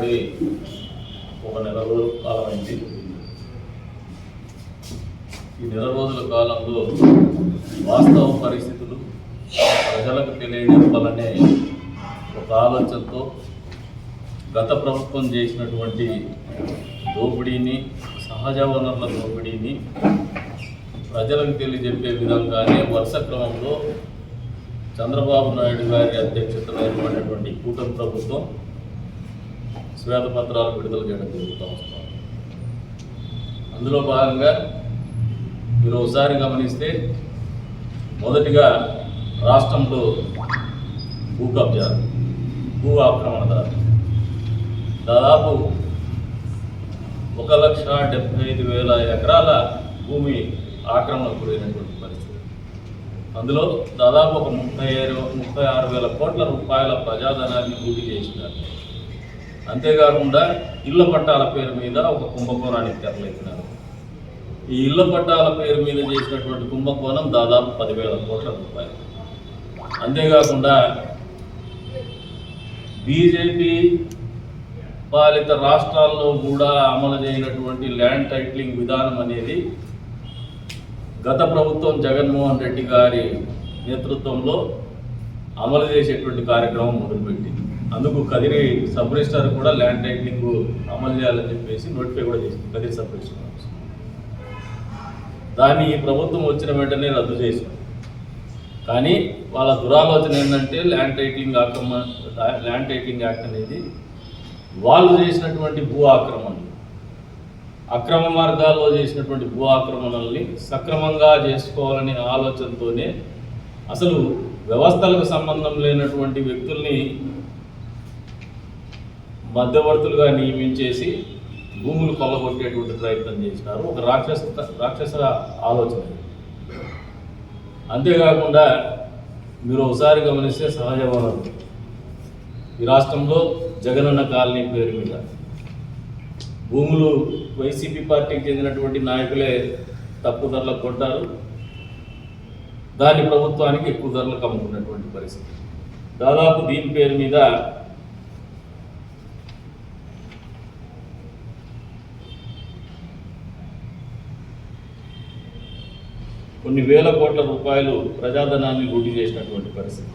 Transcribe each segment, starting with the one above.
ఏర్పడి ఒక నెల రోజుల కాలం అయింది. ఈ నెల రోజుల కాలంలో వాస్తవ పరిస్థితులు ప్రజలకు తెలియజెప్పాలనే ఒక ఆలోచనతో గత ప్రభుత్వం చేసినటువంటి దోపిడీని, సహజ వనరుల దోపిడీని ప్రజలకు తెలియజెప్పే విధంగానే వరుస క్రమంలో చంద్రబాబు నాయుడు గారి అధ్యక్షతన ఏర్పడినటువంటి కూటమి ప్రభుత్వం శ్వేతపత్రాలు విడుదల చేయడం జరుగుతూ వస్తాం. అందులో భాగంగా మీరు ఒకసారి గమనిస్తే మొదటిగా రాష్ట్రంలో భూ కబ్జాలు, భూ ఆక్రమణదారు దాదాపు 1,75,000 ఎకరాల భూమి ఆక్రమణకు గురైనటువంటి పరిస్థితి. అందులో దాదాపు ఒక 36,000 కోట్ల రూపాయల ప్రజాధనాన్ని లూటీ చేసినారు. అంతేకాకుండా ఇళ్ల పట్టాల పేరు మీద ఒక కుంభకోణానికి తెరలేపినారు. ఈ ఇళ్ల పట్టాల పేరు మీద చేసినటువంటి కుంభకోణం దాదాపు 10,000 కోట్ల రూపాయలు. అంతేకాకుండా బీజేపీ పాలిత రాష్ట్రాల్లో కూడా అమలు చేయనటువంటి ల్యాండ్ టైటిలింగ్ విధానం అనేది గత ప్రభుత్వం జగన్మోహన్ రెడ్డి గారి నేతృత్వంలో అమలు చేసేటువంటి కార్యక్రమం మొదలుపెట్టింది. అందుకు కదిరి సబ్ రిజిస్టర్ కూడా ల్యాండ్ టైటిలింగ్ అమలు చేయాలని చెప్పేసి నోటిఫై కూడా చేసింది కదిరి సబ్ రిజిస్టర్. దాన్ని ఈ ప్రభుత్వం వచ్చిన వెంటనే రద్దు చేసింది. కానీ వాళ్ళ దురాలోచన ఏంటంటే ల్యాండ్ టైటిలింగ్ యాక్ట్ అనేది వాళ్ళు చేసినటువంటి భూ ఆక్రమణలు, అక్రమ మార్గాల్లో చేసినటువంటి భూ ఆక్రమణల్ని సక్రమంగా చేసుకోవాలనే ఆలోచనతోనే అసలు వ్యవస్థలకు సంబంధం లేనటువంటి వ్యక్తుల్ని మధ్యవర్తులుగా నియమించేసి భూములు కొల్లగొట్టేటువంటి ప్రయత్నం చేసినారు. ఒక రాక్షస ఆలోచన. అంతేకాకుండా మీరు ఒకసారి గమనిస్తే సహజ వనరులు ఈ రాష్ట్రంలో జగనన్న కాలనీ పేరు మీద భూములు వైసీపీ పార్టీకి చెందినటువంటి నాయకులే తక్కువ ధరలకు కొంటారు, దాన్ని ప్రభుత్వానికి ఎక్కువ ధరలకు అమ్ముకున్నటువంటి పరిస్థితి. దాదాపు దీని పేరు మీద కొన్ని వేల కోట్ల రూపాయలు ప్రజాధనాన్ని లూటీ చేసినటువంటి పరిస్థితి.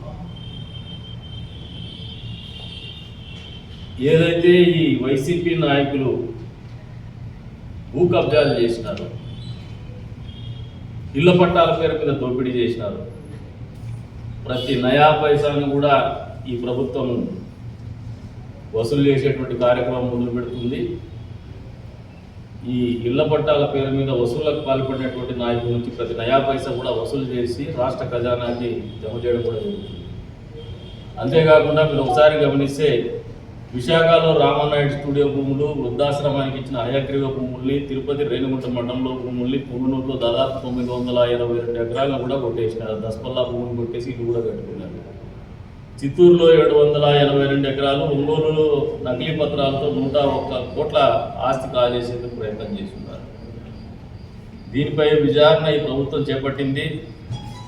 ఏదైతే ఈ వైసీపీ నాయకులు భూ కబ్జాలు చేసినారో, ఇళ్ల పట్టాల పేరు మీద దోపిడీ చేసినారు, ప్రతి నయా పైసాను కూడా ఈ ప్రభుత్వం వసూలు చేసేటువంటి కార్యక్రమం మొదలు పెడుతుంది. ఈ ఇళ్ల పట్టాల పేరు మీద వసూళ్లకు పాల్పడినటువంటి నాయకుల నుంచి ప్రతి నయా పైసా కూడా వసూలు చేసి రాష్ట్ర ఖజానాకి జమ చేయడం కూడా జరుగుతుంది. అంతేకాకుండా మీరు ఒకసారి గమనిస్తే విశాఖలో రామానాయుడు స్టూడియో భూములు, వృద్ధాశ్రమానికి ఇచ్చిన హయగ్రీవ భూముల్ని, తిరుపతి రేణిగుంట మండలంలో భూముల్ని, పుంగనూరులో దాదాపు 982 ఎకరాలను కూడా కొట్టేసినారు. దసపల్లా భూములు కొట్టేసి ఇల్లు కూడా కట్టుకున్నారు. చిత్తూరులో 782 ఎకరాలు, ఒంగోలులో నకిలీ పత్రాలతో 101 కోట్ల ఆస్తి కాజేసేందుకు ప్రయత్నం చేస్తున్నారు. దీనిపై విచారణ ఈ ప్రభుత్వం చేపట్టింది.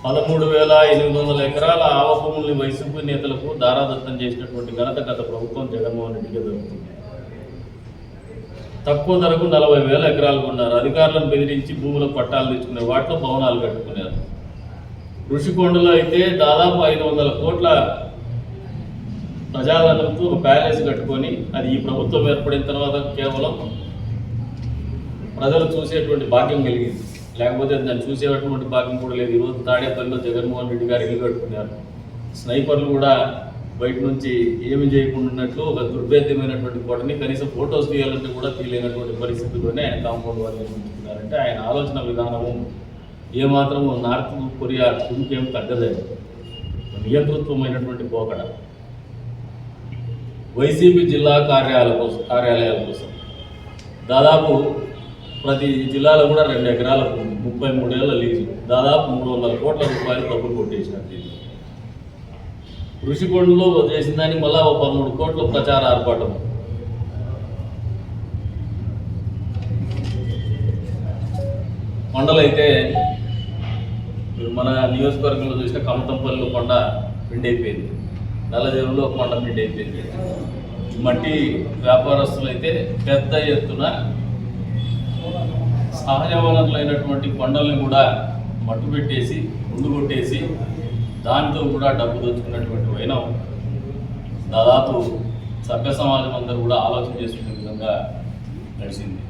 13,800 ఎకరాల ఆవ భూముల్ని వైసీపీ నేతలకు దారాదత్తం చేసినటువంటి ఘనత గత ప్రభుత్వం జగన్మోహన్ రెడ్డికి దొరుకుతుంది. తక్కువ ధరకు 40,000 ఎకరాలు కొన్నారు. అధికారులను బెదిరించి భూముల పట్టాలు తెచ్చుకునే వాటిలో భవనాలు కట్టుకున్నారు. ఋషికొండలో అయితే దాదాపు 500 కోట్ల ప్రజాధనంతో ఒక ప్యాలెస్ కట్టుకొని, అది ఈ ప్రభుత్వం ఏర్పడిన తర్వాత కేవలం ప్రజలు చూసేటువంటి భాగ్యం కలిగింది. లేకపోతే దాన్ని చూసేటువంటి భాగ్యం కూడా లేదు. ఈరోజు తాడేపల్లిలో జగన్మోహన్ రెడ్డి గారు ఇల్లు కట్టుకున్నారు. స్నైపర్లు కూడా బయట నుంచి ఏమి చేయకుండాన్నట్లు ఒక దుర్భేద్యమైనటువంటి కోటని కనీసం ఫొటోస్ తీయాలంటే కూడా తీయలేనటువంటి పరిస్థితుల్లోనే ఆయన కాంపౌండ్ వాళ్ళు నిర్మించుకున్నారంటే ఆయన ఆలోచన విధానము ఏమాత్రము నార్త్ కొరియా ఇంకేం తగ్గదే, నియంతృత్వమైనటువంటి పోకడ. వైసీపీ జిల్లా కార్యాలయాల కోసం దాదాపు ప్రతి జిల్లాలో కూడా 2 ఎకరాల 33 ఏళ్ల లీజు, దాదాపు 300 కోట్ల రూపాయలు డబ్బులు కొట్టేసినట్టు. ఋషికొండలో చేసిన దానికి మళ్ళా 13 కోట్ల ప్రచార ఆర్పాటం. కొండలైతే మన నియోజకవర్గంలో చూసిన కమతంపల్లి కొండ పిండి అయిపోయింది, నల్లజేరులో కొండ పిండి అయిపోయింది. మట్టి వ్యాపారస్తులైతే పెద్ద ఎత్తున సహజ వనరులైనటువంటి కొండల్ని కూడా మట్టు పెట్టేసి ముందు కొట్టేసి దాంతో కూడా డబ్బు దోచుకున్నటువంటి వైనం దాదాపు సభ్య సమాజం అందరూ కూడా ఆలోచన చేసుకునే విధంగా నడిచింది.